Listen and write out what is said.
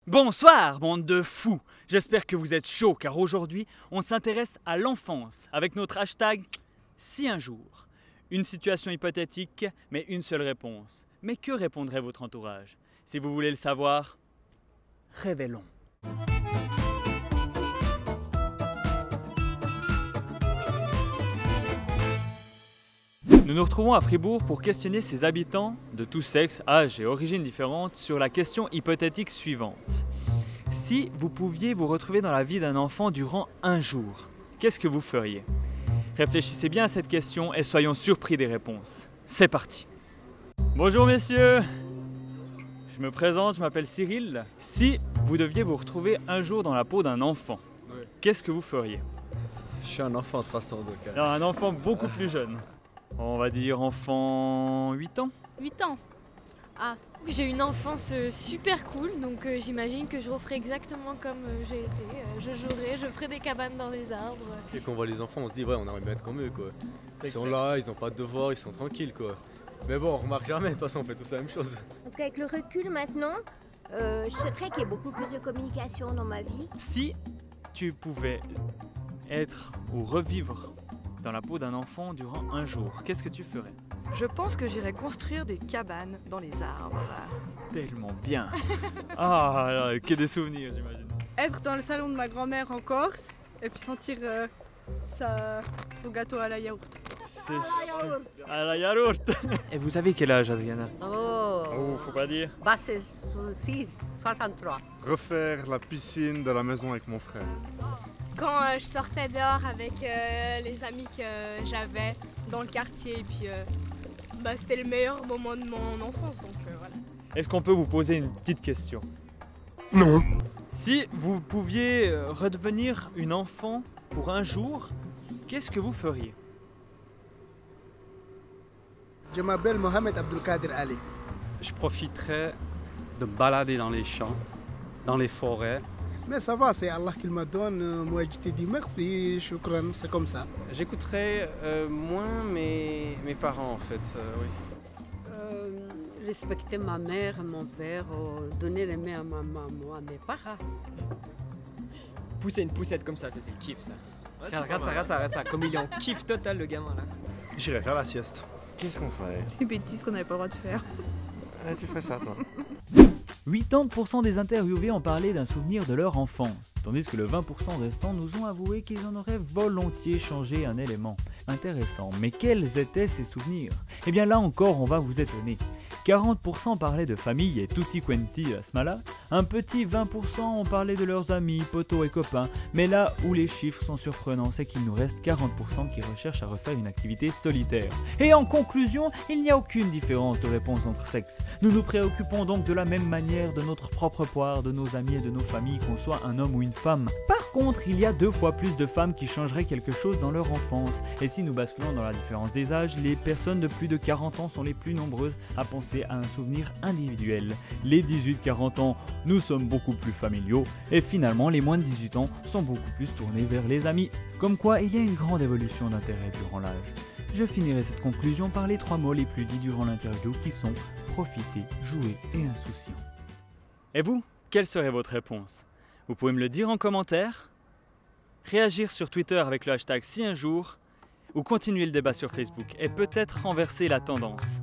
Bonsoir, bande de fous! J'espère que vous êtes chauds car aujourd'hui, on s'intéresse à l'enfance avec notre hashtag si un jour. Une situation hypothétique, mais une seule réponse. Mais que répondrait votre entourage? Si vous voulez le savoir, révélons. Nous nous retrouvons à Fribourg pour questionner ses habitants de tous sexes, âges et origines différentes sur la question hypothétique suivante. Si vous pouviez vous retrouver dans la vie d'un enfant durant un jour, qu'est-ce que vous feriez? Réfléchissez bien à cette question et soyons surpris des réponses. C'est parti! Bonjour messieurs! Je me présente, je m'appelle Cyril. Si vous deviez vous retrouver un jour dans la peau d'un enfant, qu'est-ce que vous feriez? Je suis un enfant de toute façon donc... Alors, un enfant beaucoup plus jeune. On va dire enfant 8 ans. 8 ans. Ah, j'ai une enfance super cool, donc j'imagine que je referai exactement comme j'ai été. Je jouerai, je ferai des cabanes dans les arbres. Et quand on voit les enfants, on se dit ouais, on aimerait bien être comme eux quoi. Ils sont là, ils ont pas de devoirs, ils sont tranquilles quoi. Mais bon, on remarque jamais, de toute façon on fait tous la même chose. En tout cas avec le recul maintenant, je souhaiterais qu'il y ait beaucoup plus de communication dans ma vie. Si tu pouvais être ou revivre dans la peau d'un enfant durant un jour, qu'est-ce que tu ferais? Je pense que j'irai construire des cabanes dans les arbres. Tellement bien. Ah, là, que des souvenirs j'imagine. Être dans le salon de ma grand-mère en Corse et puis sentir son gâteau à la yaourt. C'est à la yaourt. Et vous avez quel âge Adriana? Oh, Faut pas dire. bah c'est 63. Refaire la piscine de la maison avec mon frère. Quand je sortais dehors avec les amis que j'avais dans le quartier, et puis c'était le meilleur moment de mon enfance, donc voilà. Est-ce qu'on peut vous poser une petite question? Non. Si vous pouviez redevenir une enfant pour un jour, qu'est-ce que vous feriez? Je m'appelle Mohamed Abdelkader Ali. Je profiterai de me balader dans les champs, dans les forêts. Mais ça va, c'est Allah qui me donne. Moi, je te dis merci, shukran, c'est comme ça. J'écouterai moins mes parents en fait, oui. Respecter ma mère, mon père, donner les mains à ma maman, à mes parents. Pousser une poussette comme ça, c'est le kiff ça. Ouais, regarde ça, comme il est en kiff total le gamin là. J'irai faire la sieste. Qu'est-ce qu'on ferait? Des bêtises qu'on n'avait pas le droit de faire. Tu ferais ça toi? 80% des interviewés ont parlé d'un souvenir de leur enfance, tandis que le 20% restant nous ont avoué qu'ils en auraient volontiers changé un élément. Intéressant, mais quels étaient ces souvenirs? Eh bien là encore, on va vous étonner. 40% parlaient de famille et tutti quanti à ce moment-là. Un petit 20% ont parlé de leurs amis, potos et copains. Mais là où les chiffres sont surprenants, c'est qu'il nous reste 40% qui recherchent à refaire une activité solitaire. Et en conclusion, il n'y a aucune différence de réponse entre sexes. Nous nous préoccupons donc de la même manière de notre propre poire, de nos amis et de nos familles, qu'on soit un homme ou une femme. Par contre, il y a 2 fois plus de femmes qui changeraient quelque chose dans leur enfance. Et si nous basculons dans la différence des âges, les personnes de plus de 40 ans sont les plus nombreuses à penser à un souvenir individuel. Les 18-40 ans, nous sommes beaucoup plus familiaux et finalement les moins de 18 ans sont beaucoup plus tournés vers les amis. Comme quoi, il y a une grande évolution d'intérêt durant l'âge. Je finirai cette conclusion par les 3 mots les plus dits durant l'interview qui sont profiter, jouer et insouciant. Et vous, quelle serait votre réponse? Vous pouvez me le dire en commentaire, réagir sur Twitter avec le hashtag si un jour ou continuer le débat sur Facebook et peut-être renverser la tendance.